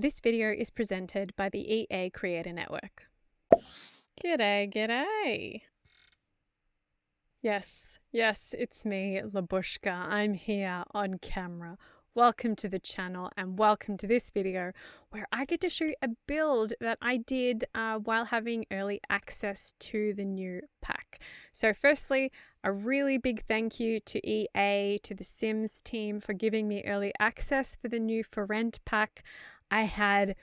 This video is presented by the EA Creator Network. G'day, g'day. Yes, it's me, Labushka. I'm here on camera. Welcome to the channel and welcome to this video where I get to show you a build that I did while having early access to the new pack. So firstly, a really big thank you to EA, to the Sims team for giving me early access for the new For Rent pack. I had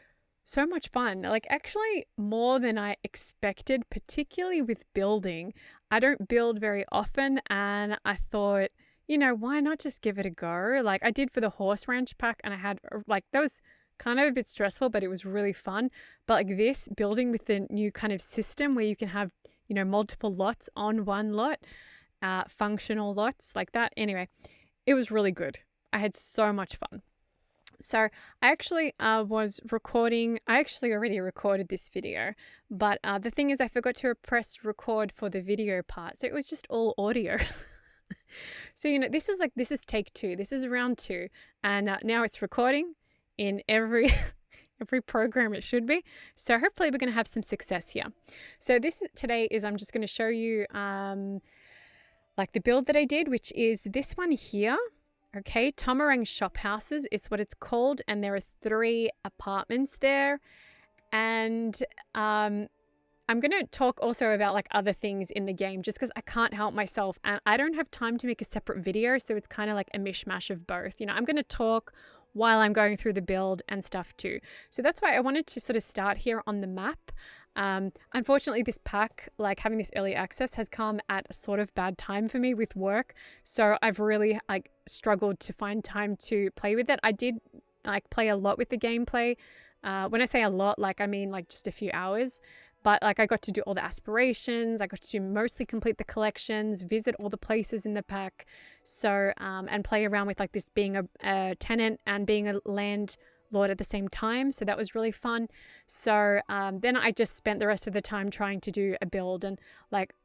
so much fun, like actually more than I expected, particularly with building. I don't build very often and I thought, why not just give it a go? Like I did for the horse ranch pack and I had that was kind of a bit stressful, but it was really fun. But like this building with the new kind of system where you can have, multiple lots on one lot, functional lots like that. Anyway, it was really good. I had so much fun. So I actually was recording, I actually already recorded this video, but the thing is I forgot to press record for the video part. So it was just all audio. So, this is take two, this is round two. And now it's recording in every program it should be. So hopefully we're going to have some success here. So today I'm just going to show you like the build that I did, which is this one here. Okay, TOMARANG SHOPHOUSES is what it's called, and there are 3 apartments there. And I'm going to talk also about like other things in the game just because I can't help myself and I don't have time to make a separate video, so it's kind of like a mishmash of both. I'm going to talk while I'm going through the build and stuff too. So that's why I wanted to sort of start here on the map. Unfortunately, this pack, like having this early access, has come at a sort of bad time for me with work. So I've really struggled to find time to play with it. I did play a lot with the gameplay. When I say a lot, I mean just a few hours. But I got to do all the aspirations. I got to mostly complete the collections, visit all the places in the pack. So, and play around with this being a tenant and being a landlord at the same time. So that was really fun. So then I just spent the rest of the time trying to do a build. And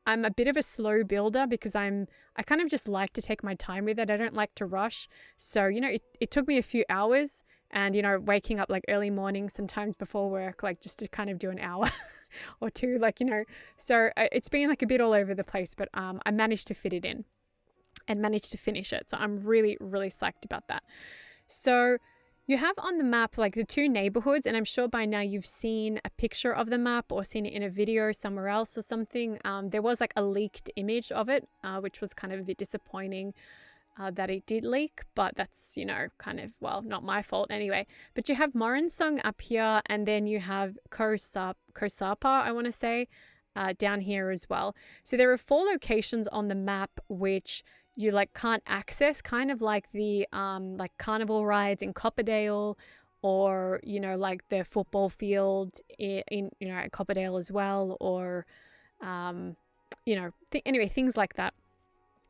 I'm a bit of a slow builder because I kind of just like to take my time with it. I don't like to rush. So, it took me a few hours and, waking up early morning, sometimes before work, just to kind of do an hour or two, so it's been a bit all over the place, but I managed to fit it in and managed to finish it. So I'm really, really psyched about that. So you have on the map the 2 neighborhoods, and I'm sure by now you've seen a picture of the map or seen it in a video somewhere else or something. There was a leaked image of it, which was kind of a bit disappointing. That it did leak, but that's, kind of, well, not my fault anyway. But you have Morinsong up here, and then you have Kosapa, I want to say, down here as well. So there are 4 locations on the map which you can't access, kind of like the carnival rides in Copperdale, or the football field in at Copperdale as well, or anyway, things like that.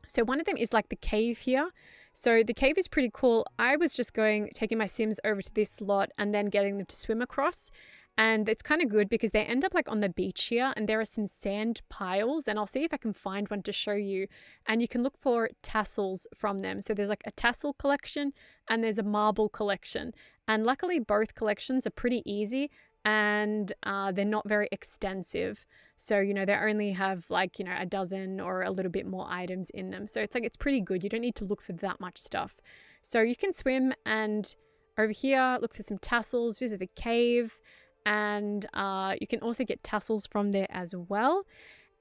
So one of them is the cave here. So the cave is pretty cool. I was just taking my Sims over to this lot and then getting them to swim across. And it's kind of good because they end up on the beach here, and there are some sand piles, and I'll see if I can find one to show you. And you can look for tassels from them. So there's a tassel collection and there's a marble collection. And luckily both collections are pretty easy. And they're not very extensive. So, they only have a dozen or a little bit more items in them. So it's pretty good. You don't need to look for that much stuff. So you can swim, and over here, look for some tassels, visit the cave, and you can also get tassels from there as well.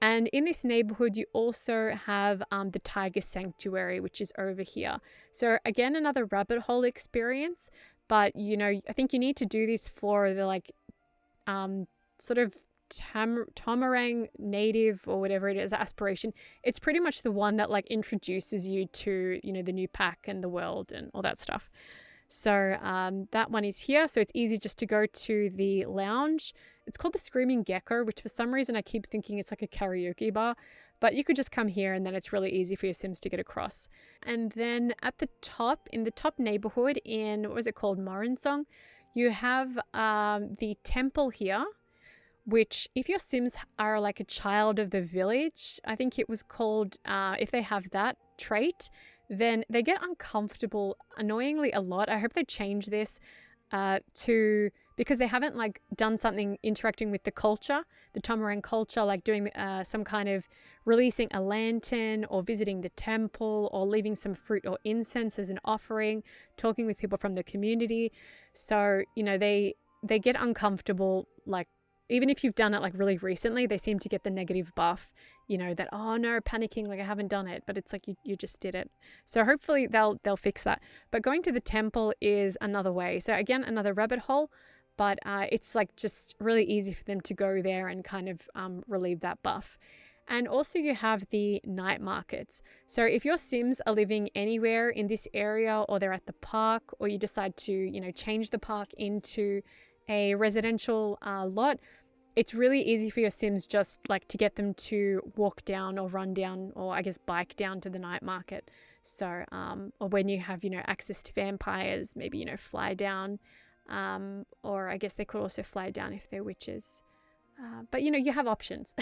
And in this neighborhood, you also have the Tiger Sanctuary, which is over here. So again, another rabbit hole experience. But, I think you need to do this for the sort of Tomarang native or whatever it is, aspiration. It's pretty much the one that introduces you to the new pack and the world and all that stuff. So that one is here. So it's easy just to go to the lounge. It's called the Screaming Gecko, which for some reason I keep thinking it's a karaoke bar, but you could just come here and then it's really easy for your Sims to get across. And then at the top, in the top neighborhood in, what was it called, Morinsong, you have the temple here, which if your Sims are a child of the village, I think it was called, if they have that trait, then they get uncomfortable annoyingly a lot. I hope they change this to because they haven't like done something interacting with the culture, the Tomarang culture, like doing some kind of releasing a lantern or visiting the temple or leaving some fruit or incense as an offering, talking with people from the community. So, you know, they get uncomfortable, like even if you've done it like really recently, they seem to get the negative buff, you know, that, oh no, panicking, like I haven't done it, but it's like you just did it. So hopefully they'll fix that. But going to the temple is another way. So again, another rabbit hole, but it's like just really easy for them to go there and kind of relieve that buff. And also you have the night markets. So if your Sims are living anywhere in this area, or they're at the park, or you decide to, you know, change the park into a residential lot, it's really easy for your Sims just like to get them to walk down or run down, or I guess bike down to the night market. So or when you have, you know, access to vampires, maybe, you know, fly down, or I guess they could also fly down if they're witches. But you know, you have options.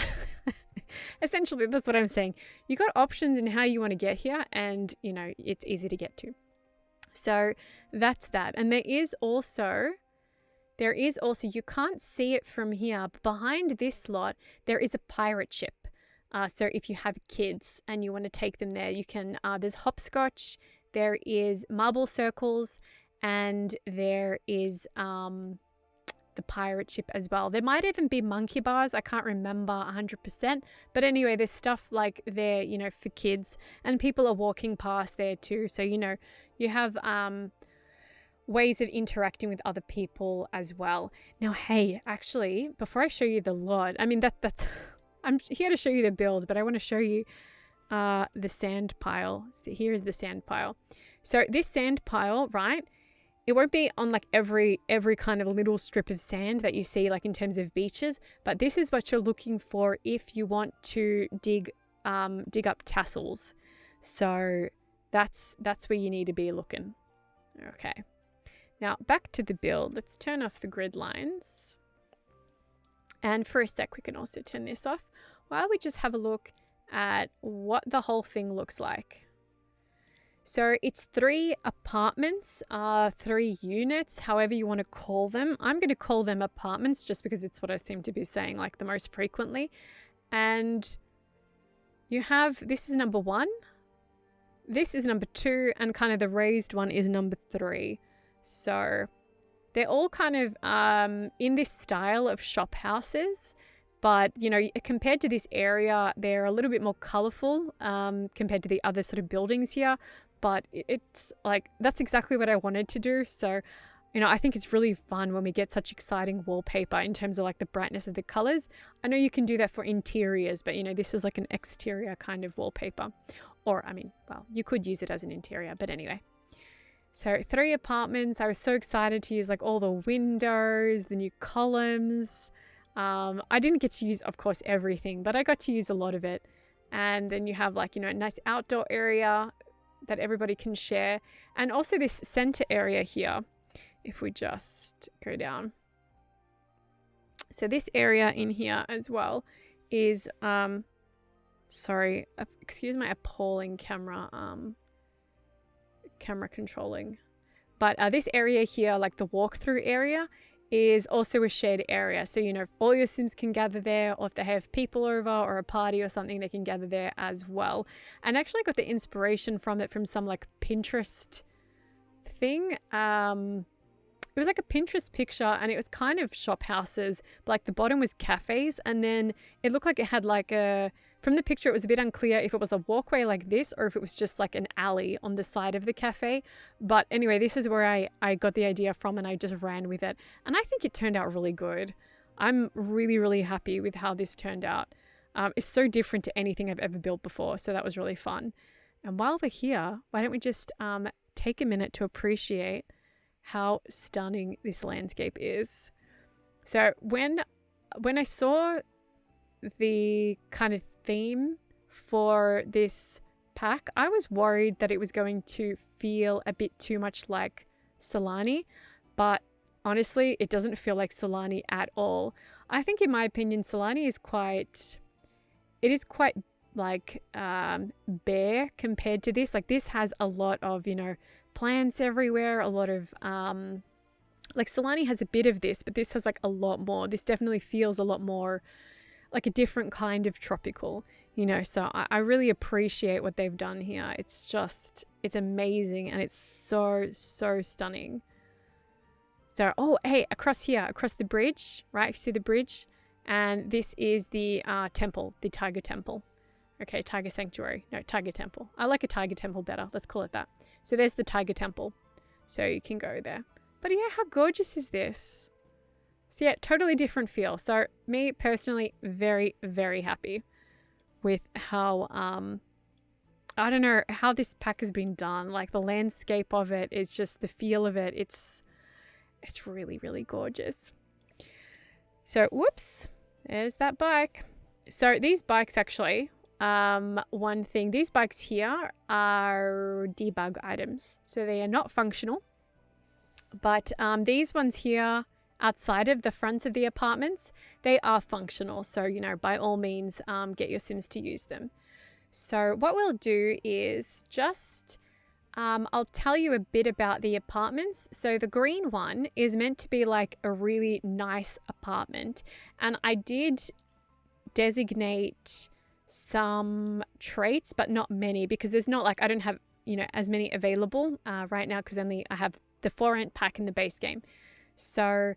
Essentially, that's what I'm saying. You got options in how you want to get here, and you know, it's easy to get to. So that's that. And there is also, you can't see it from here, but behind this lot, there is a pirate ship. So if you have kids and you want to take them there, you can, there's hopscotch, there is marble circles, and there is the pirate ship as well. There might even be monkey bars. I can't remember 100%. But anyway, there's stuff like there, you know, for kids, and people are walking past there too. So, you know, you have ways of interacting with other people as well. Now, hey, actually, before I show you the lot, I mean, that's I'm here to show you the build, but I want to show you the sand pile. So here is the sand pile. So this sand pile, right, it won't be on like every kind of little strip of sand that you see like in terms of beaches, but this is what you're looking for if you want to dig up tassels. So that's where you need to be looking. Okay. Now back to the build. Let's turn off the grid lines. And for a sec, we can also turn this off while we just have a look at what the whole thing looks like. So it's 3 apartments, 3 units, however you want to call them. I'm going to call them apartments just because it's what I seem to be saying like the most frequently. And you have, this is number 1, this is number 2, and kind of the raised one is number 3. So they're all kind of in this style of shop houses, but you know, compared to this area, they're a little bit more colorful compared to the other sort of buildings here. But it's like, that's exactly what I wanted to do. So, you know, I think it's really fun when we get such exciting wallpaper in terms of like the brightness of the colors. I know you can do that for interiors, but you know, this is like an exterior kind of wallpaper. Or, I mean, well, you could use it as an interior, but anyway. So 3 apartments. I was so excited to use like all the windows, the new columns. I didn't get to use, of course, everything, but I got to use a lot of it. And then you have like, you know, a nice outdoor area that everybody can share. And also this center area here, if we just go down. So this area in here as well is, sorry, excuse my appalling camera controlling. But this area here, like the walkthrough area, is also a shared area. So, you know, if all your Sims can gather there, or if they have people over or a party or something, they can gather there as well. And actually I got the inspiration from it from some like Pinterest thing. It was like a Pinterest picture, and it was kind of shop houses, but like the bottom was cafes, and then it looked like it had like a, from the picture it was a bit unclear if it was a walkway like this or if it was just like an alley on the side of the cafe. But anyway, this is where I got the idea from, and I just ran with it, and I think it turned out really good. I'm really, really happy with how this turned out. It's so different to anything I've ever built before, so that was really fun. And while we're here, why don't we just take a minute to appreciate how stunning this landscape is. So when I saw the kind of theme for this pack, I was worried that it was going to feel a bit too much like Solani, but honestly, it doesn't feel like Solani at all. I think, in my opinion, Solani is quite like bare compared to this. Like this has a lot of, you know, plants everywhere, a lot of Like Solani has a bit of this, but this has like a lot more. This definitely feels a lot more like a different kind of tropical, you know, so I really appreciate what they've done here. It's just, it's amazing, and it's so, so stunning. So, oh, hey, across here, across the bridge, right? If you see the bridge, and this is the temple, the tiger temple. Okay, tiger sanctuary. No, tiger temple. I like a tiger temple better. Let's call it that. So there's the tiger temple. So you can go there. But yeah, how gorgeous is this? So yeah, totally different feel. So me personally, very, very happy with how, I don't know, how this pack has been done. Like the landscape of it is just the feel of it. It's really, really gorgeous. So, whoops, there's that bike. So these bikes actually, one thing, these bikes here are debug items. So they are not functional, but these ones here, outside of the fronts of the apartments, they are functional. So, you know, by all means, get your Sims to use them. So what we'll do is just, I'll tell you a bit about the apartments. So the green one is meant to be like a really nice apartment. And I did designate some traits, but not many, because there's not like, I don't have, you know, as many available right now, because only I have the 4-ant pack in the base game. So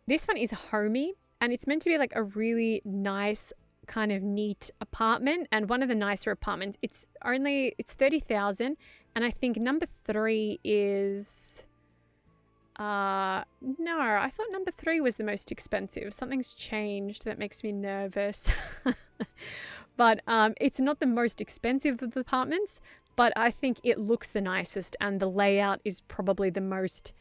this one is homey, and it's meant to be like a really nice kind of neat apartment, and one of the nicer apartments. It's 30,000, and I think number 3 is no, I thought number 3 was the most expensive. Something's changed that makes me nervous. But it's not the most expensive of the apartments, but I think it looks the nicest, and the layout is probably the most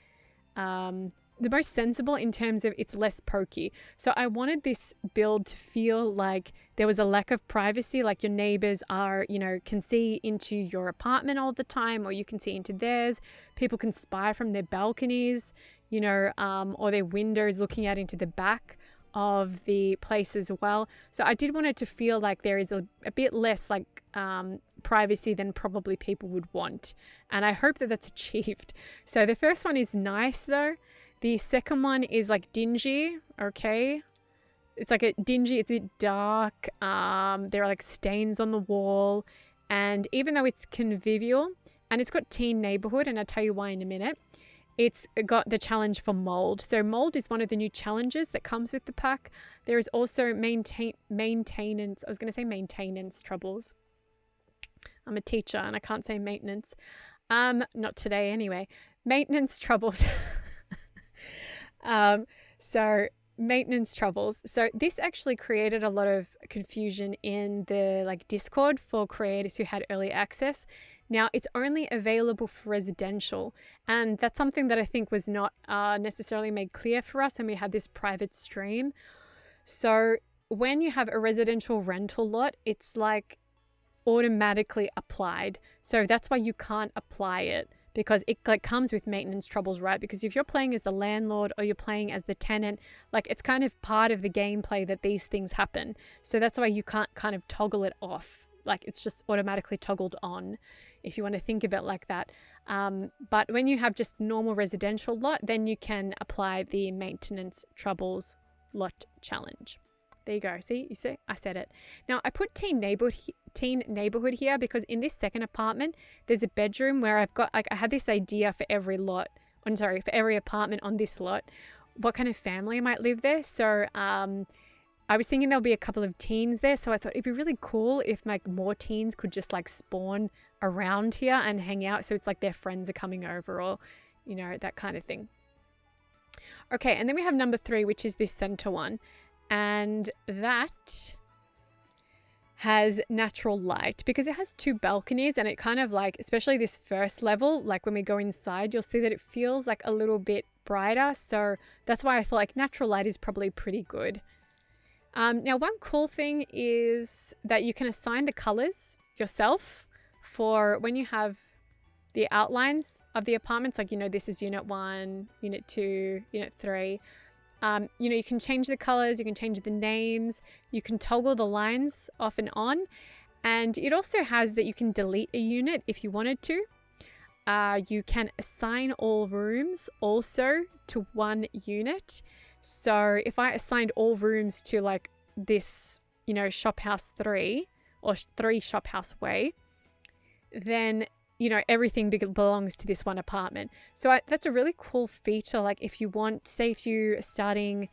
sensible in terms of it's less pokey. So I wanted this build to feel like there was a lack of privacy, like your neighbors are, you know, can see into your apartment all the time, or you can see into theirs. People can spy from their balconies, you know, or their windows looking out into the back of the place as well. So I did want it to feel like there is a bit less like privacy than probably people would want. And I hope that that's achieved. So the first one is nice though. The second one is like dingy, okay? It's like a dingy, it's a bit dark. There are like stains on the wall. And even though it's convivial and it's got teen neighborhood, and I'll tell you why in a minute, it's got the challenge for mold. So mold is one of the new challenges that comes with the pack. There is also maintenance, I was going to say maintenance troubles. I'm a teacher and I can't say maintenance. Not today anyway. Maintenance troubles. So maintenance troubles. So this actually created a lot of confusion in the like Discord for creators who had early access. Now it's only available for residential, and that's something that I think was not necessarily made clear for us when we had this private stream. So when you have a residential rental lot, it's like automatically applied. So that's why you can't apply it, because it like comes with maintenance troubles, right? Because if you're playing as the landlord or you're playing as the tenant, like it's kind of part of the gameplay that these things happen. So that's why you can't kind of toggle it off. Like it's just automatically toggled on, if you want to think of it like that. But when you have just normal residential lot, then you can apply the maintenance troubles lot challenge. There you go. See, you see, I said it. Now I put teen neighborhood here because in this second apartment, there's a bedroom where I've got like, I had this idea for every lot. I'm sorry, for every apartment on this lot, what kind of family might live there. So I was thinking there'll be a couple of teens there. So I thought it'd be really cool if like more teens could just like spawn around here and hang out. So it's like their friends are coming over, or, you know, that kind of thing. Okay. And then we have number 3, which is this center one. And that has natural light because it has 2 balconies, and it kind of like, especially this first level, like when we go inside, you'll see that it feels like a little bit brighter. So that's why I feel like natural light is probably pretty good. Now, one cool thing is that you can assign the colors yourself for when you have the outlines of the apartments. Like, you know, this is unit 1, unit 2, unit 3. You know, you can change the colors, you can change the names, you can toggle the lines off and on. And it also has that you can delete a unit if you wanted to. you can assign all rooms also to one unit. So if I assigned all rooms to like this, you know, shop house 3 or 3 shop house way, then, you know, everything belongs to this one apartment. So that's a really cool feature. Like if you want, say if you're starting,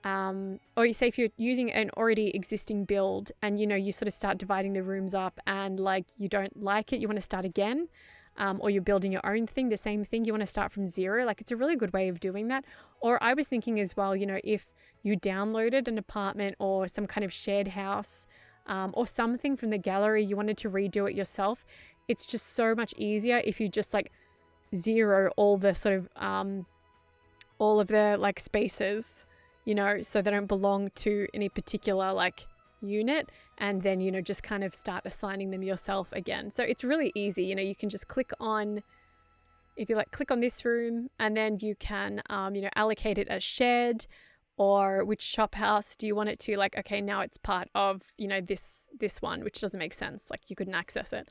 or you say if you're using an already existing build and, you know, you sort of start dividing the rooms up and like you don't like it, you want to start again, or you're building your own thing, the same thing, you want to start from 0. Like it's a really good way of doing that. Or I was thinking as well, you know, if you downloaded an apartment or some kind of shared house, or something from the gallery, you wanted to redo it yourself, it's just so much easier if you just like 0 all the sort of all of the like spaces, you know, so they don't belong to any particular like unit, and then, you know, just kind of start assigning them yourself again. So it's really easy. You know, you can just click on, if you like, click on this room, and then you can you know, allocate it as shared, or which shop house do you want it to, like, okay, now it's part of, you know, this one, which doesn't make sense, like you couldn't access it.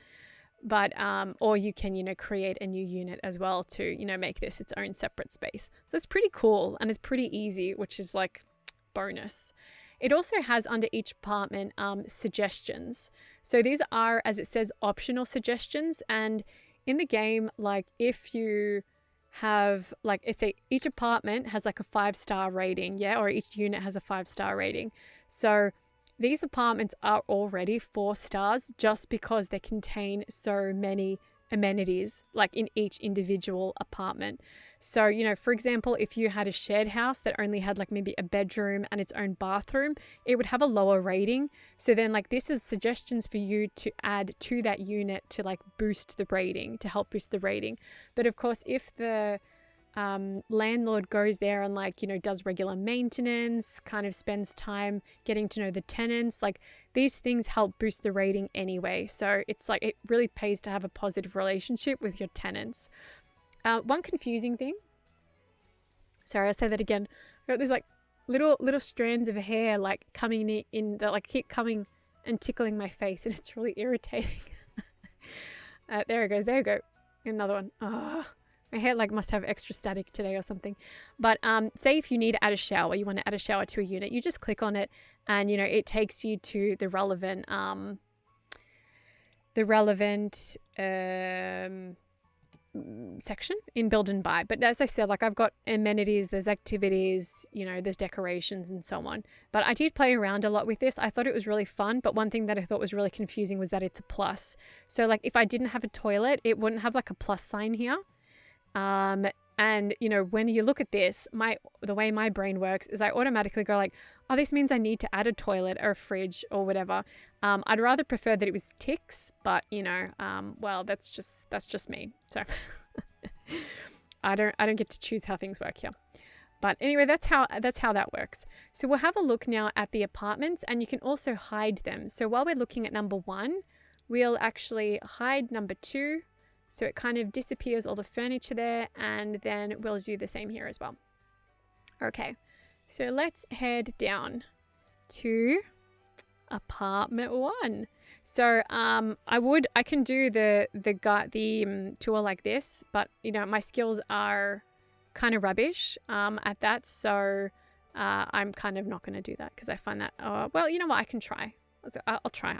But or you can, you know, create a new unit as well to, you know, make this its own separate space. So it's pretty cool and it's pretty easy, which is like bonus. It also has under each apartment suggestions. So these are, as it says, optional suggestions. And in the game, like if you have, like, it's each apartment has like a 5-star rating, yeah, or each unit has a 5-star rating. So these apartments are already 4 stars just because they contain so many amenities, like in each individual apartment. So, you know, for example, if you had a shared house that only had like maybe a bedroom and its own bathroom, it would have a lower rating. So then like this is suggestions for you to add to that unit to like boost the rating, to help boost the rating. But of course, if the landlord goes there and like, you know, does regular maintenance, kind of spends time getting to know the tenants, like these things help boost the rating anyway. So it's like, it really pays to have a positive relationship with your tenants. One confusing thing, sorry, I'll say that again. There's like little strands of hair like coming in that like keep coming and tickling my face, and it's really irritating. There it goes. There you go. Another one. Oh, my hair like must have extra static today or something. But say if you need to add a shower, you want to add a shower to a unit, you just click on it and, you know, it takes you to the relevant section in build and buy. But as I said, like I've got amenities, there's activities, you know, there's decorations and so on. But I did play around a lot with this. I thought it was really fun, but one thing that I thought was really confusing was that it's a plus. So like if I didn't have a toilet, it wouldn't have like a plus sign here. And you know, when you look at this, the way my brain works is I automatically go like, oh, this means I need to add a toilet or a fridge or whatever. I'd rather prefer that it was ticks, but you know, well, that's just me. So I don't get to choose how things work here. But anyway, that's how that works. So we'll have a look now at the apartments, and you can also hide them. So while we're looking at number 1, we'll actually hide number 2. So it kind of disappears all the furniture there, and then we'll do the same here as well. Okay, so let's head down to apartment 1. So I can do the tour like this, but you know, my skills are kind of rubbish at that, so I'm kind of not going to do that because I find that well, you know what, I can try. I'll try.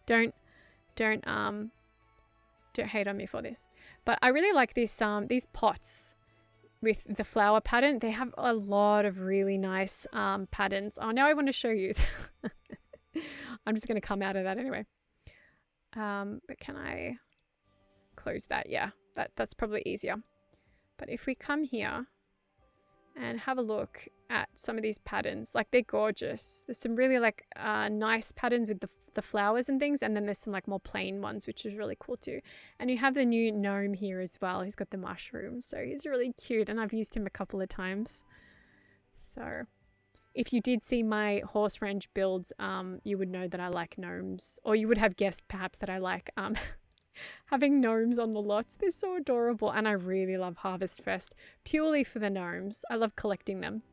Don't hate on me for this. But I really like this these pots with the flower pattern. They have a lot of really nice patterns. Oh, now I want to show you. I'm just going to come out of that anyway. But can I close that? Yeah, that's probably easier. But if we come here and have a look at some of these patterns, like they're gorgeous. There's some really like nice patterns with the flowers and things, and then there's some like more plain ones, which is really cool too. And you have the new gnome here as well. He's got the mushrooms, so he's really cute, and I've used him a couple of times. So if you did see my horse ranch builds, you would know that I like gnomes, or you would have guessed perhaps that I like having gnomes on the lots. They're so adorable, and I really love Harvest Fest purely for the gnomes. I love collecting them.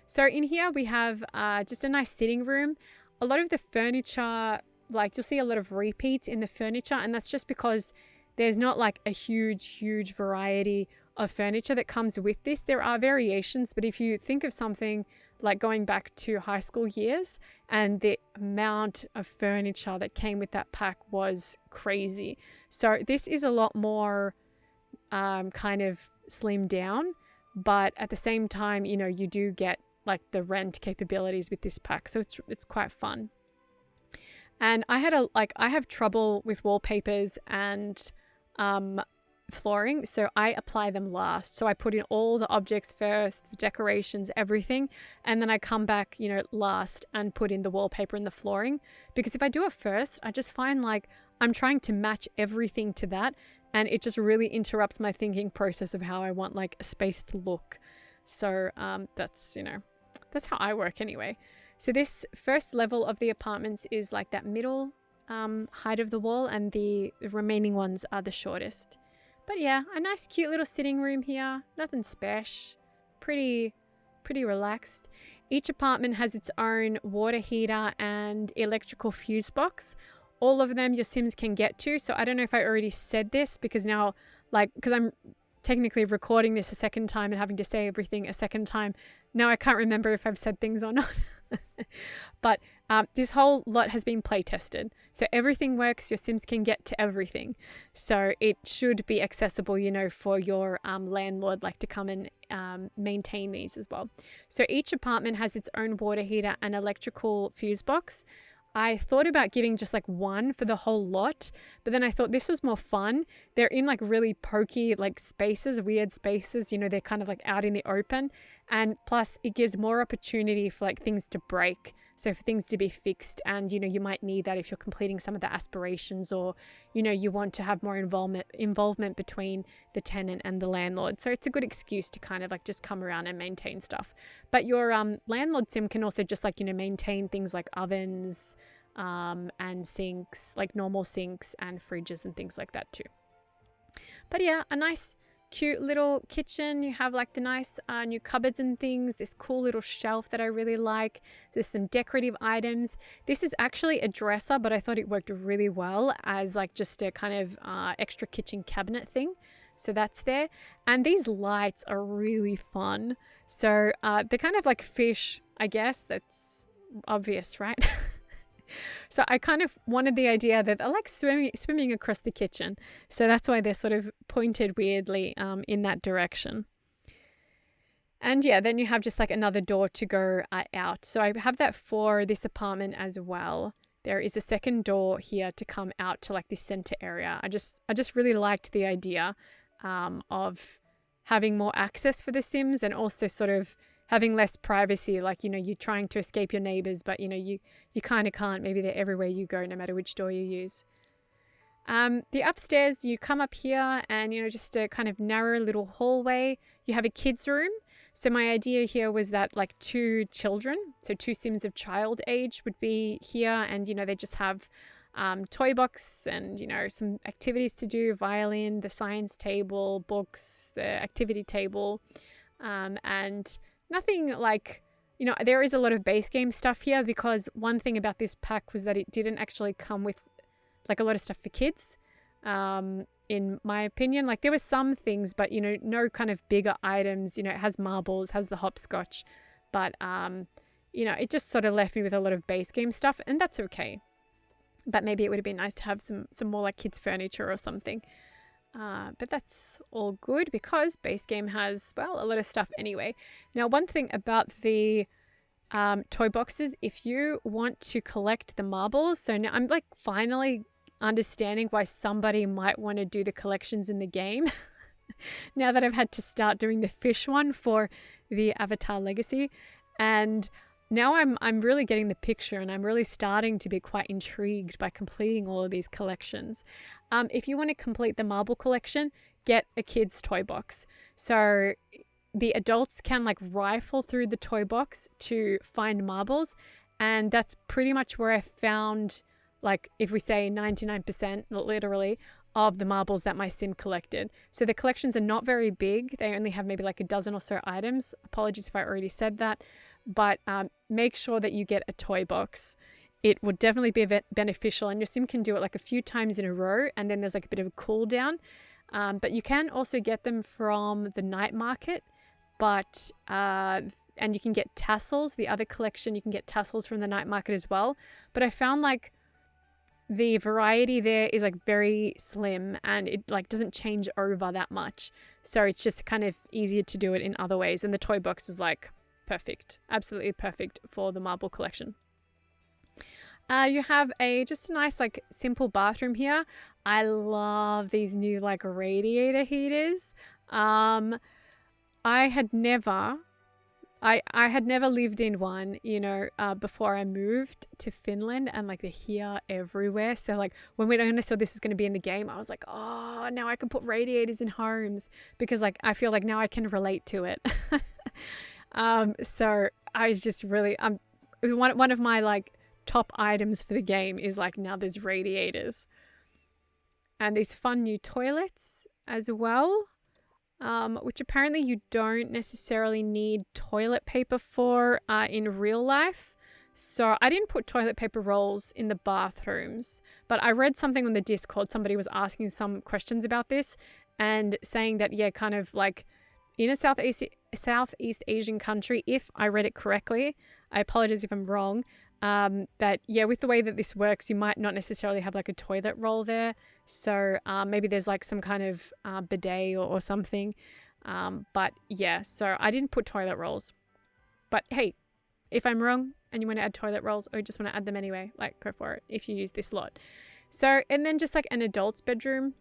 So in here we have just a nice sitting room. A lot of the furniture, like you'll see a lot of repeats in the furniture, and that's just because there's not like a huge variety of furniture that comes with this. There are variations, but if you think of something like going back to high school years, and the amount of furniture that came with that pack was crazy. So this is a lot more kind of slimmed down, but at the same time, you know, you do get like the rent capabilities with this pack, so it's quite fun. And I have trouble with wallpapers and flooring, so I apply them last. So I put in all the objects first, the decorations, everything, and then I come back, you know, last and put in the wallpaper and the flooring. Because if I do it first, I just find like I'm trying to match everything to that, and it just really interrupts my thinking process of how I want like a space to look. So that's, you know, that's how I work anyway. So this first level of the apartments is like that middle height of the wall, and the remaining ones are the shortest. But yeah, a nice cute little sitting room here. Nothing special. Pretty relaxed. Each apartment has its own water heater and electrical fuse box. All of them your Sims can get to. So I don't know if I already said this, because now, like, because I'm technically recording this a second time and having to say everything a second time. Now I can't remember if I've said things or not. But this whole lot has been play tested. So everything works. Your Sims can get to everything. So it should be accessible, you know, for your landlord, like, to come and maintain these as well. So each apartment has its own water heater and electrical fuse box. I thought about giving just like one for the whole lot, but then I thought this was more fun. They're in like really pokey like spaces, weird spaces, you know, they're kind of like out in the open. And plus it gives more opportunity for like things to break. So for things to be fixed, and, you know, you might need that if you're completing some of the aspirations, or, you know, you want to have more involvement between the tenant and the landlord. So it's a good excuse to kind of like just come around and maintain stuff. But your landlord sim can also just like, you know, maintain things like ovens and sinks, like normal sinks and fridges and things like that too. But yeah, a nice cute little kitchen. You have like the nice new cupboards and things, this cool little shelf that I really like. There's some decorative items. This is actually a dresser, but I thought it worked really well as like just a kind of extra kitchen cabinet thing. So that's there. And these lights are really fun. So they're kind of like fish, I guess. That's obvious, right? So I kind of wanted the idea that I like swimming across the kitchen. So that's why they're sort of pointed weirdly in that direction. And yeah, then you have just like another door to go out. So I have that for this apartment as well. There is a second door here to come out to like this center area. I just really liked the idea of having more access for the Sims, and also sort of having less privacy. Like, you know, you're trying to escape your neighbors, but, you know, you kind of can't. Maybe they're everywhere you go, no matter which door you use. The upstairs, you come up here and, you know, just a kind of narrow little hallway. You have a kids room. So my idea here was that like 2 children, so 2 Sims of child age would be here, and, you know, they just have toy box and, you know, some activities to do, violin, the science table, books, the activity table, and nothing like, you know, there is a lot of base game stuff here, because one thing about this pack was that it didn't actually come with like a lot of stuff for kids, in my opinion. Like there were some things, but, you know, no kind of bigger items. You know, it has marbles, has the hopscotch, but, you know, it just sort of left me with a lot of base game stuff, and that's okay. But maybe it would have been nice to have some more like kids furniture or something. But that's all good, because base game has, well, a lot of stuff anyway. Now, one thing about the toy boxes, if you want to collect the marbles, so now I'm like finally understanding why somebody might want to do the collections in the game. Now that I've had to start doing the fish one for the Avatar Legacy, and now I'm really getting the picture, and I'm really starting to be quite intrigued by completing all of these collections. If you want to complete the marble collection, get a kid's toy box. So the adults can like rifle through the toy box to find marbles, and that's pretty much where I found, like, if we say 99% literally of the marbles that my sim collected. So the collections are not very big. They only have maybe like a dozen or so items. Apologies if I already said that. But make sure that you get a toy box. it would definitely be beneficial, and your sim can do it like a few times in a row, and then there's like a bit of a cool down. But you can also get them from the night market, but and you can get tassels. The other collection, you can get tassels from the night market as well. But I found like the variety there is like very slim, and it like doesn't change over that much. So it's just kind of easier to do it in other ways. And the toy box was like perfect, absolutely perfect for the marble collection. You have just a nice like simple bathroom here. I love these new like radiator heaters. I had never lived in one, before I moved to Finland, and like they're here everywhere. So like when I saw this was going to be in the game, I was like, oh, now I can put radiators in homes, because like I feel like now I can relate to it. So I was just really one of my like top items for the game is like now there's radiators. And these fun new toilets as well, which apparently you don't necessarily need toilet paper for in real life. So I didn't put toilet paper rolls in the bathrooms, but I read something on the Discord. Somebody was asking some questions about this and saying that, yeah, kind of like in a Southeast Asian country, if I read it correctly, I apologize if I'm wrong, that, yeah, with the way that this works, you might not necessarily have like a toilet roll there. So maybe there's like some kind of bidet or something. But yeah, so I didn't put toilet rolls. But hey, if I'm wrong and you want to add toilet rolls, or you just want to add them anyway, like go for it if you use this lot. So, and then just like an adult's bedroom.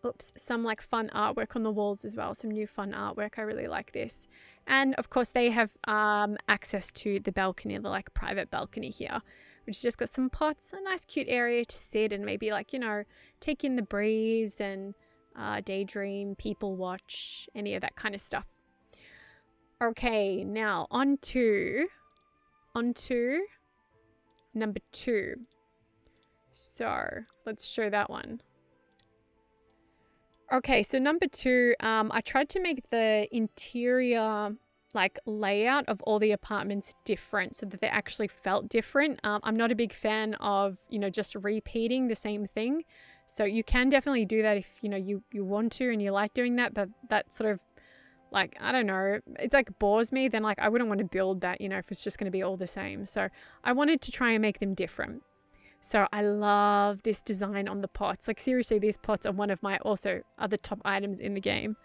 Oops, some like fun artwork on the walls as well. Some new fun artwork. I really like this. And of course they have access to the balcony, the like private balcony here, which has just got some pots, a nice cute area to sit and maybe like, take in the breeze and daydream, people watch, any of that kind of stuff. Okay, now on to number 2. So let's show that one. Okay, so number 2, I tried to make the interior like layout of all the apartments different so that they actually felt different. I'm not a big fan of, just repeating the same thing. So you can definitely do that if, you want to and you like doing that, but that sort of like, I don't know, it like bores me. Then like I wouldn't want to build that, if it's just going to be all the same. So I wanted to try and make them different. So I love this design on the pots. Like seriously, these pots are one of my also other top items in the game.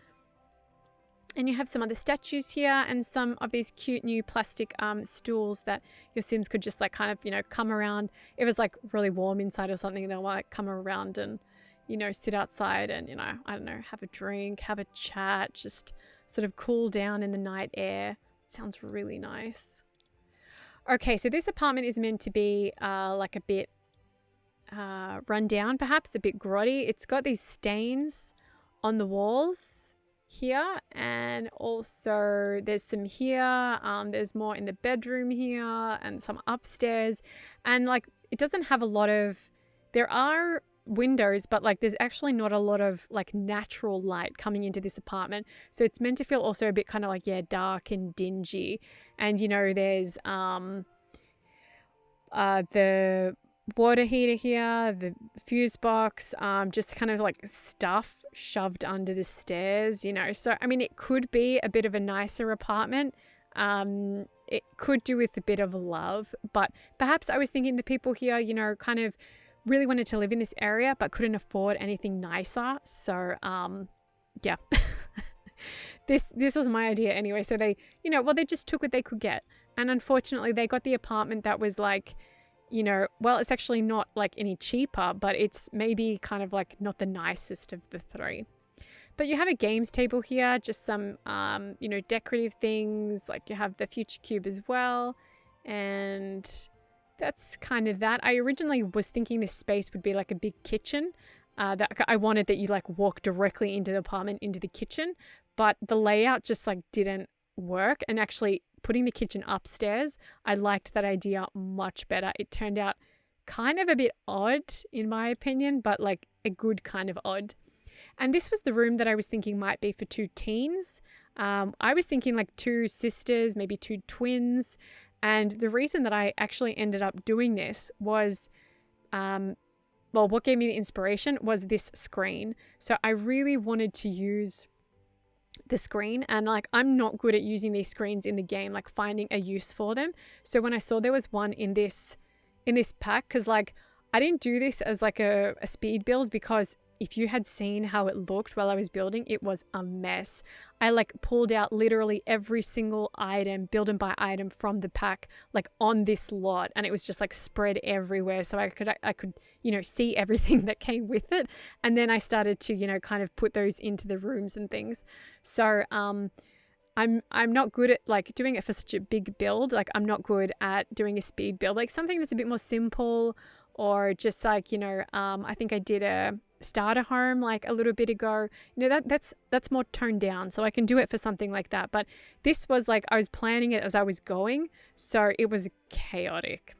And you have some other statues here and some of these cute new plastic stools that your Sims could just like kind of, come around. If it was like really warm inside or something, they'll like come around and, sit outside and, I don't know, have a drink, have a chat, just sort of cool down in the night air. It sounds really nice. Okay, so this apartment is meant to be like a bit run down, perhaps a bit grotty. It's got these stains on the walls here, and also there's some here. There's more in the bedroom here and some upstairs, and like it doesn't have a lot of, there are windows, but like there's actually not a lot of like natural light coming into this apartment. So it's meant to feel also a bit kind of like, yeah, dark and dingy. And there's the water heater here, the fuse box, just kind of like stuff shoved under the stairs, So, I mean, it could be a bit of a nicer apartment. It could do with a bit of love, but perhaps I was thinking the people here, kind of really wanted to live in this area, but couldn't afford anything nicer. So, yeah, this was my idea anyway. So they, they just took what they could get. And unfortunately, they got the apartment that was like, well, it's actually not like any cheaper, but it's maybe kind of like not the nicest of the 3. But you have a games table here, just some, decorative things. Like you have the future cube as well. And that's kind of that. I originally was thinking this space would be like a big kitchen. That I wanted that you like walk directly into the apartment, into the kitchen. But the layout just like didn't work. And actually putting the kitchen upstairs, I liked that idea much better. It turned out kind of a bit odd in my opinion, but like a good kind of odd. And this was the room that I was thinking might be for 2 teens. I was thinking like 2 sisters, maybe 2 twins. And the reason that I actually ended up doing this was, well, what gave me the inspiration was this screen. So I really wanted to use the screen, and like I'm not good at using these screens in the game, like finding a use for them. So when I saw there was one in this pack, because like I didn't do this as like a speed build, because if you had seen how it looked while I was building, it was a mess. I like pulled out literally every single item, build by item from the pack, like on this lot, and it was just like spread everywhere. So I could, you know, see everything that came with it. And then I started to, you know, kind of put those into the rooms and things. So, I'm not good at like doing it for such a big build. Like I'm not good at doing a speed build, like something that's a bit more simple, or just like, you know, I think I did a starter home like a little bit ago. You know, that's more toned down, so I can do it for something like that. But this was like I was planning it as I was going, so it was chaotic.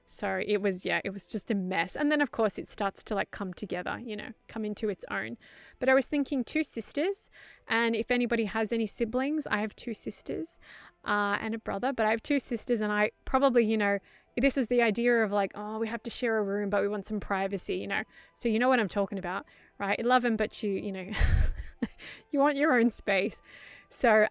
So it was, yeah, it was just a mess. And then of course it starts to like come together, you know, come into its own. But I was thinking 2 sisters, and if anybody has any siblings, I have 2 sisters and a brother, but I have 2 sisters, and I probably, you know, this was the idea of like, oh, we have to share a room, but we want some privacy, you know. So you know what I'm talking about, right? You love them, but you know, you want your own space. So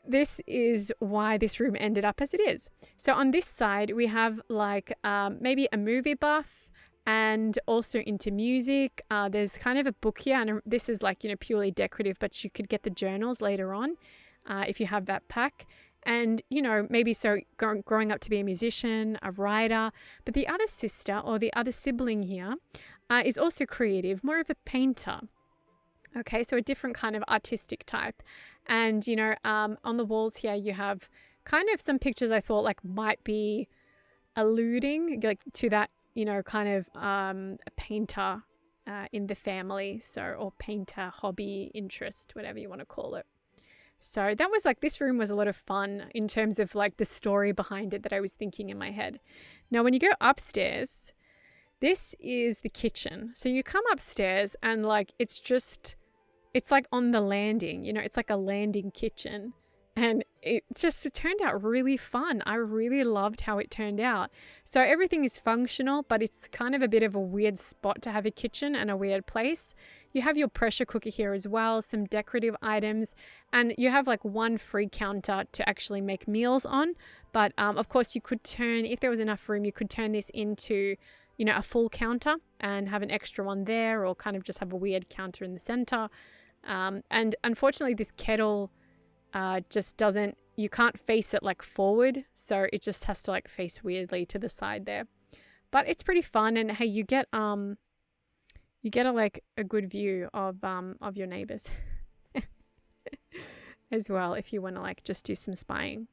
this is why this room ended up as it is. So on this side, we have like maybe a movie buff, and also into music. There's kind of a book here, and this is like, you know, purely decorative, but you could get the journals later on if you have that pack. And, you know, maybe so growing up to be a musician, a writer. But the other sister or the other sibling here is also creative, more of a painter. Okay, so a different kind of artistic type. And, you know, on the walls here, you have kind of some pictures I thought like might be alluding like to that, you know, kind of a painter in the family. So, or painter, hobby, interest, whatever you want to call it. So that was like, this room was a lot of fun in terms of like the story behind it that I was thinking in my head. Now, when you go upstairs, this is the kitchen. So you come upstairs and like, it's like on the landing, you know, it's like a landing kitchen. And it turned out really fun. I really loved how it turned out. So everything is functional, but it's kind of a bit of a weird spot to have a kitchen and a weird place. You have your pressure cooker here as well, some decorative items, and you have like one free counter to actually make meals on. But of course you could turn, if there was enough room, you could turn this into, you know, a full counter and have an extra one there, or kind of just have a weird counter in the center. And unfortunately this kettle just doesn't, you can't face it like forward, so it just has to like face weirdly to the side there. But it's pretty fun, and hey, you get a good view of your neighbors as well if you want to like just do some spying.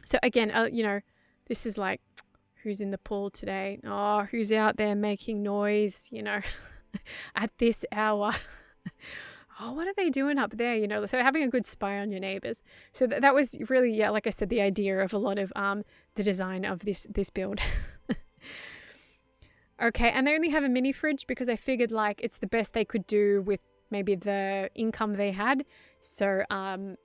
So again, you know, this is like, who's in the pool today? Oh, who's out there making noise, you know, at this hour? Oh, what are they doing up there? You know, so having a good spy on your neighbors. So that was really, yeah, like I said, the idea of a lot of the design of this build. Okay, and they only have a mini fridge because I figured like it's the best they could do with maybe the income they had. So,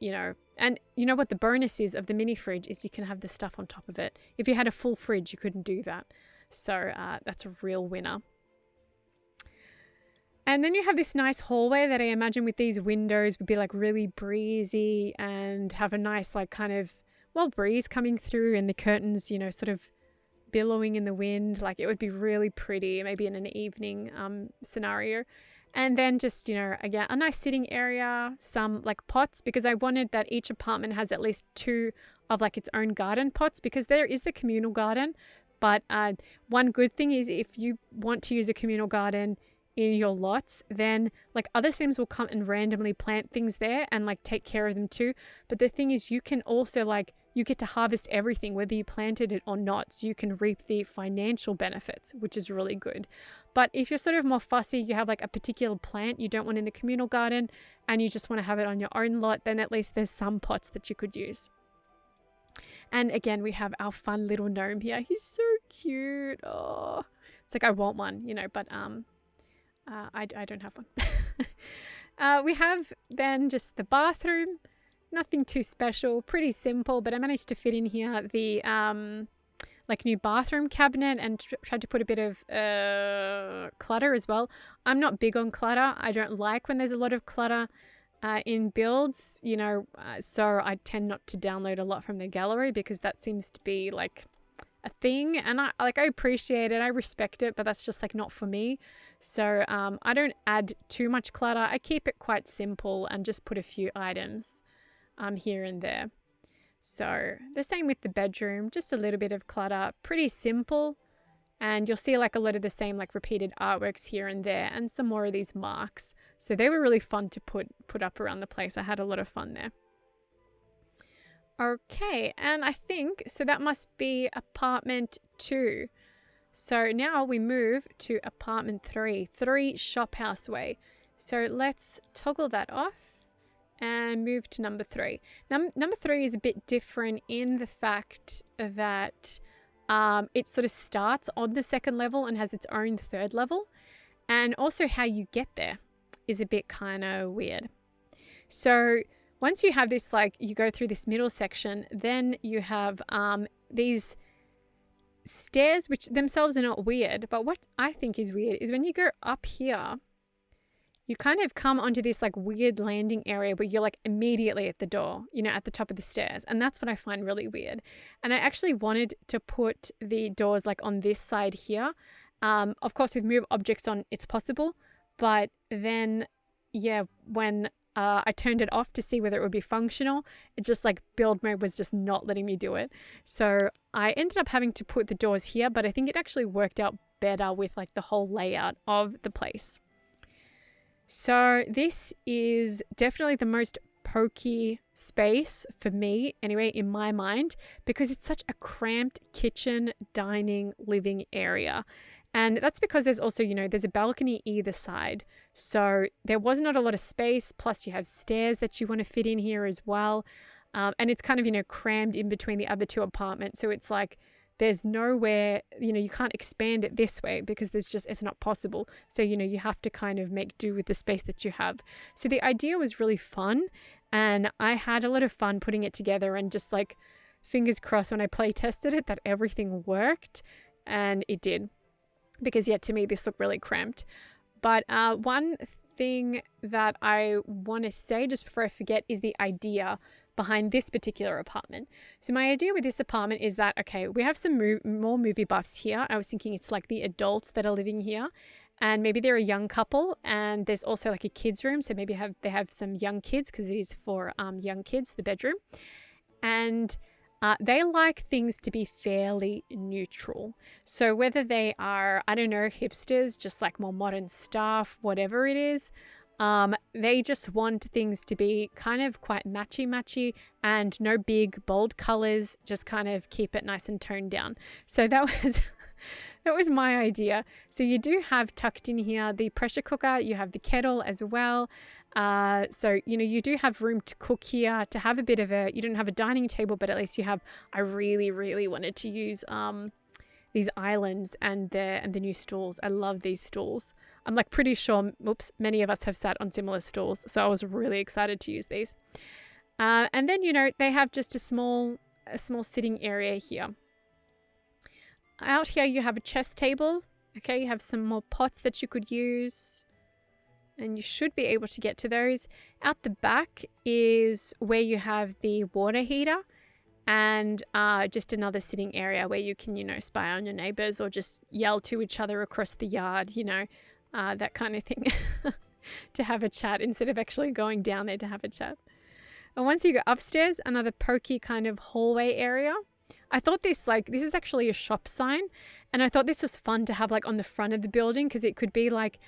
you know, and you know what the bonus is of the mini fridge is you can have the stuff on top of it. If you had a full fridge, you couldn't do that. So that's a real winner. And then you have this nice hallway that I imagine with these windows would be like really breezy and have a nice like kind of, well, breeze coming through, and the curtains, you know, sort of billowing in the wind. Like it would be really pretty, maybe in an evening scenario. And then just, you know, again, a nice sitting area, some like pots, because I wanted that each apartment has at least 2 of like its own garden pots, because there is the communal garden. But one good thing is if you want to use a communal garden in your lots, then like other sims will come and randomly plant things there and like take care of them too. But the thing is, you can also like, you get to harvest everything whether you planted it or not, so you can reap the financial benefits, which is really good. But if you're sort of more fussy, you have like a particular plant you don't want in the communal garden and you just want to have it on your own lot, then at least there's some pots that you could use. And again, we have our fun little gnome here. He's so cute. Oh, it's like I want one, you know, but I don't have one. We have then just the bathroom, Nothing too special, pretty simple, but I managed to fit in here the like new bathroom cabinet and tried to put a bit of clutter as well. I'm not big on clutter. I don't like when there's a lot of clutter in builds, you know, so I tend not to download a lot from the gallery because that seems to be like a thing, and I appreciate it, I respect it, but that's just like not for me. So I don't add too much clutter. I keep it quite simple and just put a few items here and there. So the same with the bedroom, just a little bit of clutter, pretty simple, and you'll see like a lot of the same like repeated artworks here and there, and some more of these marks. So they were really fun to put up around the place. I had a lot of fun there. Okay, and I think so that must be apartment 2. So now we move to apartment 3 Shophouse Way. So let's toggle that off and move to number 3. Number 3 is a bit different in the fact that it sort of starts on the 2nd level and has its own 3rd level. And also how you get there is a bit kind of weird. So once you have this, like you go through this middle section, then you have these stairs, which themselves are not weird. But what I think is weird is when you go up here, you kind of come onto this like weird landing area where you're like immediately at the door, you know, at the top of the stairs. And that's what I find really weird. And I actually wanted to put the doors like on this side here. Of course, with move objects on, it's possible. But then, yeah, when I turned it off to see whether it would be functional, it just like build mode was just not letting me do it. So I ended up having to put the doors here, but I think it actually worked out better with like the whole layout of the place. So this is definitely the most pokey space for me, anyway, in my mind, because it's such a cramped kitchen, dining, living area. And that's because there's also, you know, there's a balcony either side. So there was not a lot of space. Plus you have stairs that you want to fit in here as well. And it's kind of, you know, crammed in between the other 2 apartments. So it's like, there's nowhere, you know, you can't expand it this way because it's not possible. So, you know, you have to kind of make do with the space that you have. So the idea was really fun, and I had a lot of fun putting it together, and just like fingers crossed when I play tested it that everything worked, and it did. Because yeah, to me, this looked really cramped. But one thing that I want to say just before I forget is the idea behind this particular apartment. So my idea with this apartment is that, okay, we have some more movie buffs here. I was thinking it's like the adults that are living here, and maybe they're a young couple, and there's also like a kids room. So maybe they have some young kids, because it is for young kids, the bedroom. And they like things to be fairly neutral. So whether they are, I don't know, hipsters, just like more modern stuff, whatever it is, they just want things to be kind of quite matchy and no big bold colors, just kind of keep it nice and toned down. So that was my idea. So you do have tucked in here the pressure cooker, you have the kettle as well. So, you know, you do have room to cook here, to have a bit of you don't have a dining table, but at least you have, I really wanted to use these islands and the new stools. I love these stools. I'm like pretty sure, many of us have sat on similar stools. So I was really excited to use these. And then, you know, they have just a small sitting area here. Out here, you have a chest table. Okay, you have some more pots that you could use, and you should be able to get to those. Out the back is where you have the water heater, and just another sitting area where you can, you know, spy on your neighbors or just yell to each other across the yard, you know, that kind of thing, to have a chat instead of actually going down there to have a chat. And once you go upstairs, another pokey kind of hallway area. I thought this is actually a shop sign, and I thought this was fun to have like on the front of the building, because it could be like,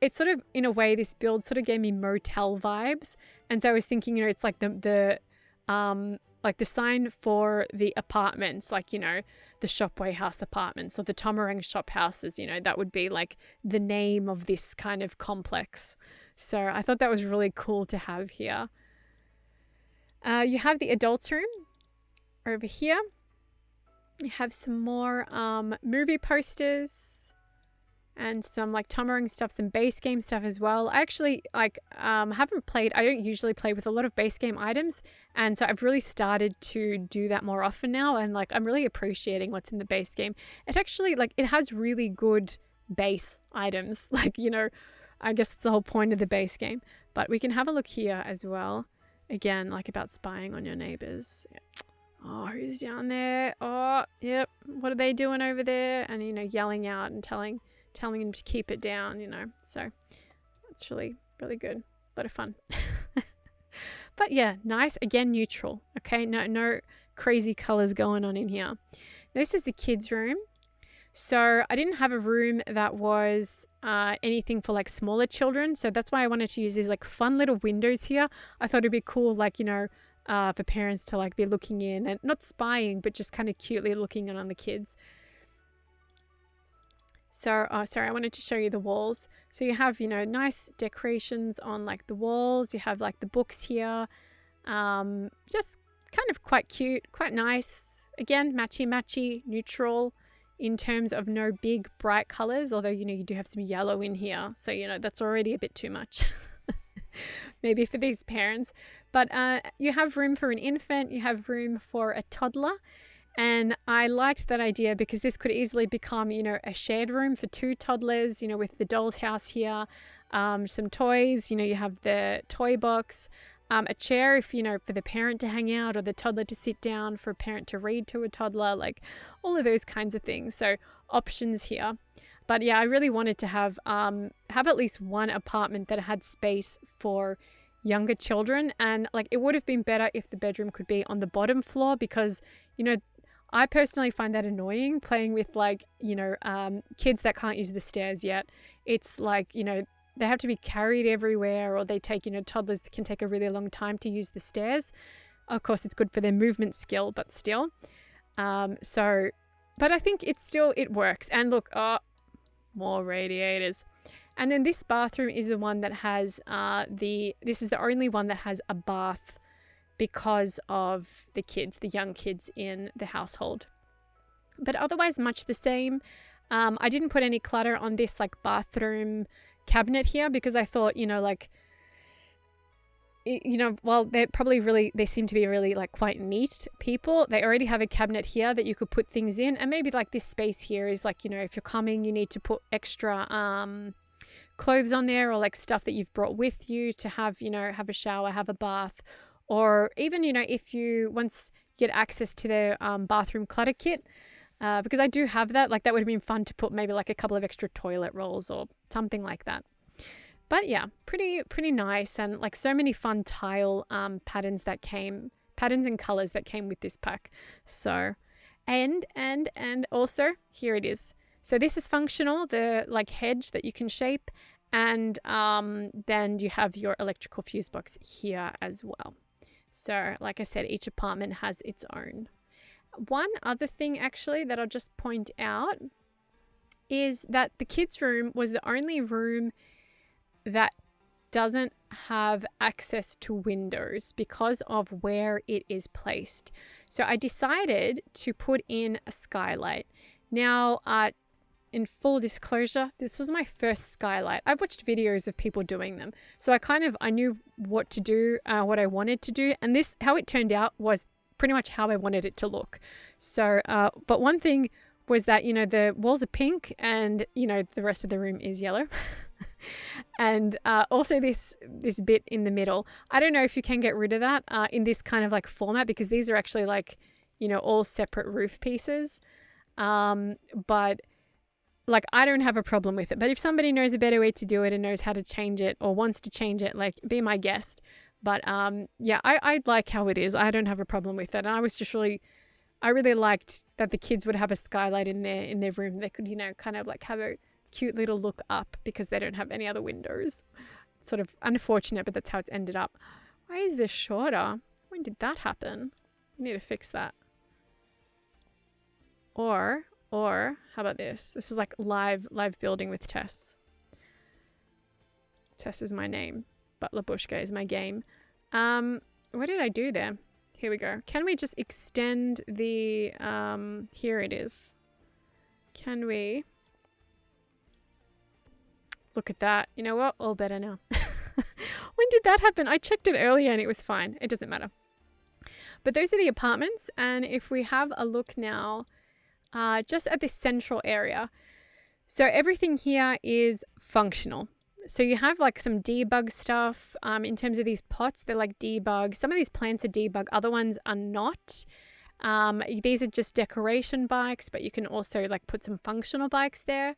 it's sort of, in a way, this build sort of gave me motel vibes. And so I was thinking, you know, it's like the sign for the apartments, like, you know, the Shopway House apartments or the Tomarang shop houses, you know, that would be like the name of this kind of complex. So I thought that was really cool to have here. You have the adults room over here. You have some more movie posters. and some like Tomarang stuff, some base game stuff as well. I actually like haven't played. I don't usually play with a lot of base game items, and so I've really started to do that more often now. And like I'm really appreciating what's in the base game. It actually like it has really good base items. Like, you know, I guess that's the whole point of the base game. But we can have a look here as well. Again, like about spying on your neighbors. Oh, who's down there? Oh, yep. What are they doing over there? And, you know, yelling out and telling him to keep it down, you know. So it's really, really good. A lot of fun. But yeah, nice. Again, neutral. Okay, no crazy colors going on in here. This is the kids' room. So I didn't have a room that was anything for like smaller children. So that's why I wanted to use these like fun little windows here. I thought it'd be cool, like, you know, for parents to like be looking in and not spying, but just kind of cutely looking in on the kids. So, sorry, I wanted to show you the walls. So you have, you know, nice decorations on like the walls. You have like the books here. Just kind of quite cute, quite nice. Again, matchy, neutral in terms of no big bright colors. Although, you know, you do have some yellow in here. So, you know, that's already a bit too much. Maybe for these parents. But you have room for an infant. You have room for a toddler. And I liked that idea because this could easily become, you know, a shared room for 2 toddlers, you know, with the doll's house here, some toys, you know, you have the toy box, a chair if, you know, for the parent to hang out or the toddler to sit down, for a parent to read to a toddler, like all of those kinds of things. So options here. But yeah, I really wanted to have at least one apartment that had space for younger children. And like it would have been better if the bedroom could be on the bottom floor because, you know, I personally find that annoying playing with like, you know, kids that can't use the stairs yet. It's like, you know, they have to be carried everywhere, or they take, you know, toddlers can take a really long time to use the stairs. Of course, it's good for their movement skill, but still. But I think it works. And look, more radiators. And then this bathroom is the one that has this is the only one that has a bath because of the kids, the young kids in the household. But otherwise much the same. I didn't put any clutter on this like bathroom cabinet here because I thought, you know, like, you know, while they seem to be really like quite neat people, they already have a cabinet here that you could put things in. And maybe like this space here is like, you know, if you're coming, you need to put extra clothes on there, or like stuff that you've brought with you to have, you know, have a shower, have a bath. Or even, you know, if you once get access to their bathroom clutter kit, because I do have that, like that would have been fun to put maybe like a couple of extra toilet rolls or something like that. But yeah, pretty nice, and like so many fun tile patterns and colors that came with this pack. So, and also here it is. So this is functional, the like hedge that you can shape, and then you have your electrical fuse box here as well. So like I said, each apartment has its own. One other thing actually that I'll just point out is that the kids' room was the only room that doesn't have access to windows because of where it is placed. So I decided to put in a skylight. Now, in full disclosure, this was my first skylight. I've watched videos of people doing them. So I knew what to do, what I wanted to do. And this, how it turned out was pretty much how I wanted it to look. So, but one thing was that, you know, the walls are pink and, you know, the rest of the room is yellow. And also this bit in the middle. I don't know if you can get rid of that in this kind of like format, because these are actually like, you know, all separate roof pieces. But like, I don't have a problem with it. But if somebody knows a better way to do it and knows how to change it or wants to change it, like, be my guest. But yeah, I like how it is. I don't have a problem with it. And I really liked that the kids would have a skylight in their room. They could, you know, kind of like have a cute little look up because they don't have any other windows. It's sort of unfortunate, but that's how it's ended up. Why is this shorter? When did that happen? We need to fix that. Or how about this? This is like live building with Tess. Tess is my name, but Labushka is my game. What did I do there? Here we go. Can we just extend the, here it is. Can we Look at that. You know what? All better now. When did that happen? I checked it earlier and it was fine. It doesn't matter. But those are the apartments. And if we have a look now, just at this central area. So everything here is functional. So you have like some debug stuff in terms of these pots. They're like debug. Some of these plants are debug. Other ones are not. These are just decoration bikes, but you can also like put some functional bikes there.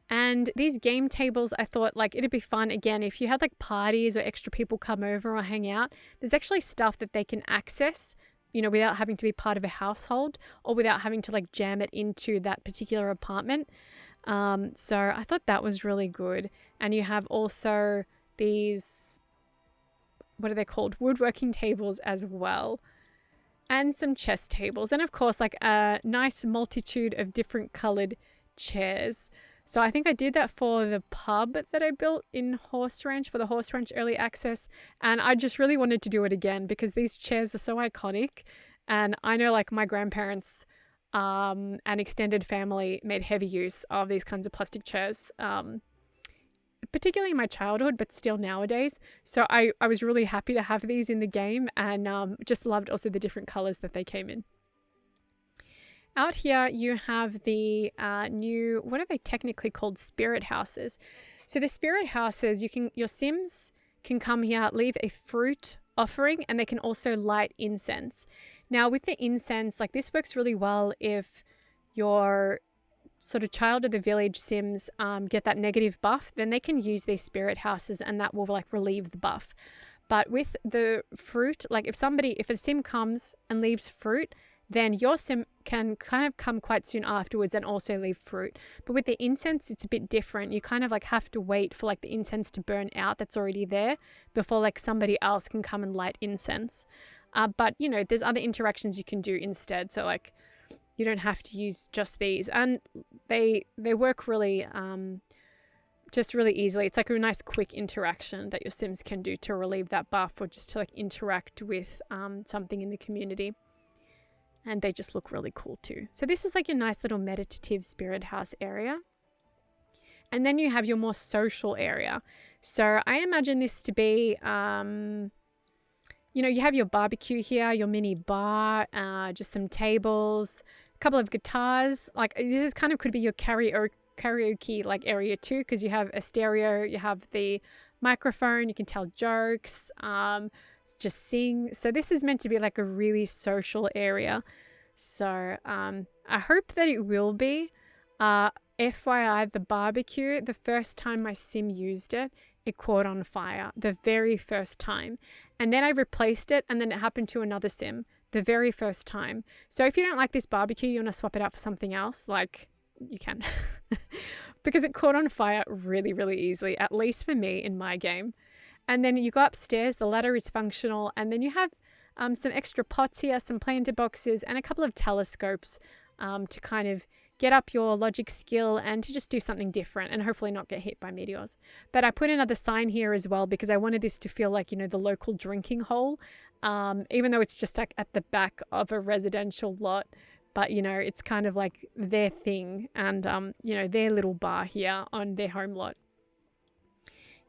And these game tables, I thought like it'd be fun again if you had like parties or extra people come over or hang out. There's actually stuff that they can access, you know, without having to be part of a household or without having to like jam it into that particular apartment. So I thought that was really good. And you have also these, what are they called? Woodworking tables as well. And some chess tables. And of course, like a nice multitude of different colored chairs. So I think I did that for the pub that I built in Horse Ranch, for the Horse Ranch Early Access. And I just really wanted to do it again because these chairs are so iconic. And I know like my grandparents and extended family made heavy use of these kinds of plastic chairs, particularly in my childhood, but still nowadays. So I was really happy to have these in the game and just loved also the different colors that they came in. Out here, you have the new, what are they technically called? Spirit houses. So the spirit houses, your Sims can come here, leave a fruit offering, and they can also light incense. Now with the incense, like this works really well if your sort of child of the village Sims get that negative buff, then they can use these spirit houses and that will like relieve the buff. But with the fruit, like if a Sim comes and leaves fruit, then your Sim can kind of come quite soon afterwards and also leave fruit. But with the incense, it's a bit different. You kind of like have to wait for like the incense to burn out that's already there before like somebody else can come and light incense. But you know, there's other interactions you can do instead. So like you don't have to use just these, and they work really just really easily. It's like a nice quick interaction that your Sims can do to relieve that buff or just to like interact with something in the community. And they just look really cool too. So this is like your nice little meditative spirit house area. And then you have your more social area. So I imagine this to be, you know, you have your barbecue here, your mini bar, just some tables, a couple of guitars. Like this kind of could be your karaoke like area too, because you have a stereo, you have the microphone, you can tell jokes, just sing. So this is meant to be like a really social area. So I hope that it will be. FYI, the barbecue, the first time my Sim used it, it caught on fire the very first time. And then I replaced it and then it happened to another Sim the very first time. So if you don't like this barbecue, you want to swap it out for something else, like you can. Because it caught on fire really, really easily, at least for me in my game. And then you go upstairs, the ladder is functional, and then you have some extra pots here, some planter boxes, and a couple of telescopes to kind of get up your logic skill and to just do something different and hopefully not get hit by meteors. But I put another sign here as well because I wanted this to feel like, you know, the local drinking hole, even though it's just like at the back of a residential lot. But, you know, it's kind of like their thing and, you know, their little bar here on their home lot.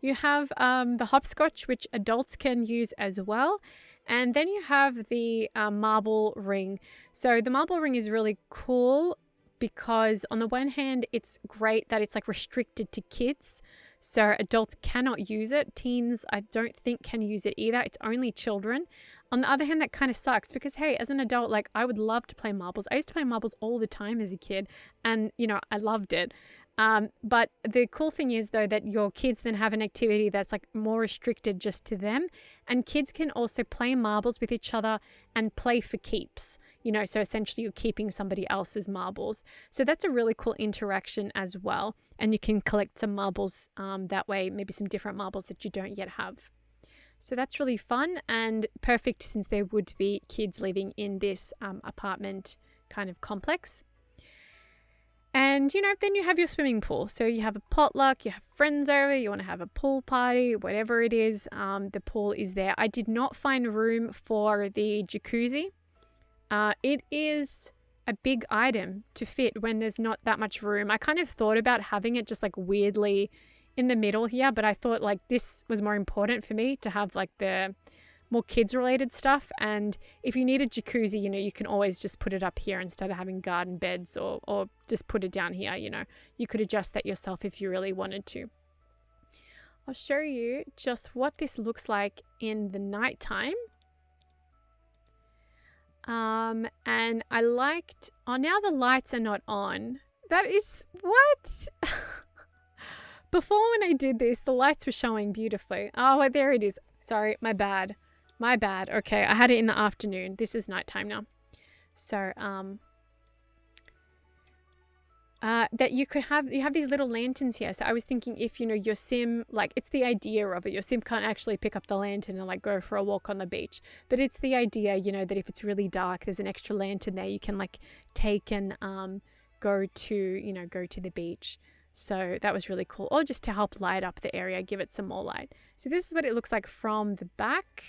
You have the hopscotch, which adults can use as well. And then you have the marble ring. So the marble ring is really cool because on the one hand, it's great that it's like restricted to kids. So adults cannot use it. Teens, I don't think can use it either. It's only children. On the other hand, that kind of sucks because, hey, as an adult, like I would love to play marbles. I used to play marbles all the time as a kid and, you know, I loved it. But the cool thing is though that your kids then have an activity that's like more restricted just to them, and kids can also play marbles with each other and play for keeps, you know, so essentially you're keeping somebody else's marbles. So that's a really cool interaction as well, and you can collect some marbles that way, maybe some different marbles that you don't yet have. So that's really fun and perfect since there would be kids living in this apartment kind of complex. And, you know, then you have your swimming pool. So you have a potluck, you have friends over, you want to have a pool party, whatever it is, the pool is there. I did not find room for the jacuzzi. It is a big item to fit when there's not that much room. I kind of thought about having it just like weirdly in the middle here, but I thought like this was more important for me to have like the more kids related stuff. And if you need a jacuzzi, you know, you can always just put it up here instead of having garden beds, or just put it down here. You know, you could adjust that yourself if you really wanted to. I'll show you just what this looks like in the nighttime. And I liked, oh, now the lights are not on. That is, what? Before when I did this, the lights were showing beautifully. Oh, there it is. Sorry, my bad. My bad. Okay, I had it in the afternoon. This is nighttime now. So, that you have these little lanterns here. So I was thinking, if, you know, your sim, like, it's the idea of it. Your sim can't actually pick up the lantern and like go for a walk on the beach. But it's the idea, you know, that if it's really dark, there's an extra lantern there you can like take and go to the beach. So that was really cool. Or just to help light up the area, give it some more light. So this is what it looks like from the back.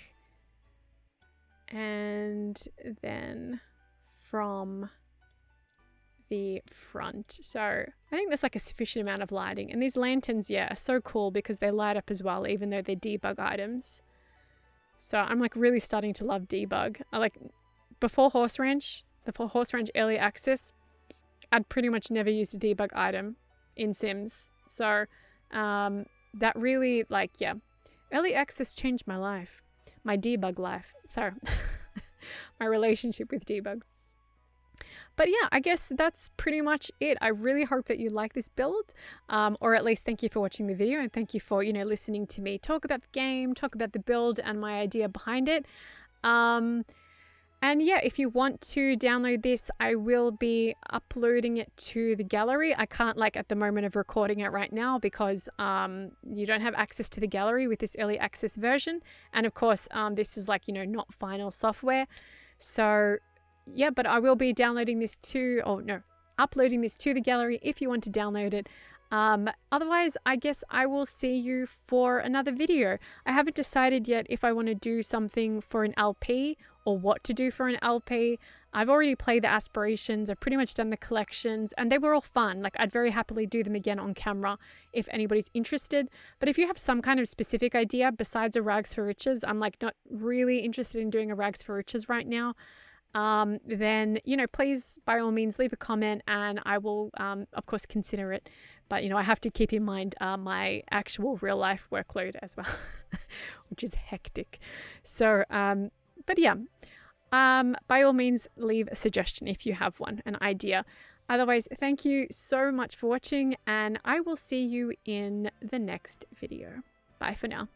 And then from the front. So I think there's like a sufficient amount of lighting. And these lanterns, yeah, are so cool because they light up as well, even though they're debug items. So I'm like really starting to love debug. I like, before Horse Ranch, the Horse Ranch early access, I'd pretty much never used a debug item in Sims. So that really, like, yeah, early access changed my life, my debug life. So my relationship with debug. But yeah, I guess that's pretty much it. I really hope that you like this build, or at least thank you for watching the video, and thank you for, you know, listening to me talk about the game, talk about the build and my idea behind it. And yeah, if you want to download this, I will be uploading it to the gallery. I can't, like, at the moment of recording it right now because you don't have access to the gallery with this early access version. And of course, this is like, you know, not final software. So yeah, but I will be downloading this uploading this to the gallery if you want to download it. Otherwise, I guess I will see you for another video. I haven't decided yet if I want to do something for an LP or what to do for an LP. I've already played the aspirations. I've pretty much done the collections and they were all fun. Like, I'd very happily do them again on camera if anybody's interested. But if you have some kind of specific idea besides a Rags for Riches, I'm like not really interested in doing a Rags for Riches right now. Then, you know, please, by all means, leave a comment and I will, of course, consider it. But, you know, I have to keep in mind my actual real life workload as well, which is hectic. So, but yeah, by all means, leave a suggestion if you have one, an idea. Otherwise, thank you so much for watching and I will see you in the next video. Bye for now.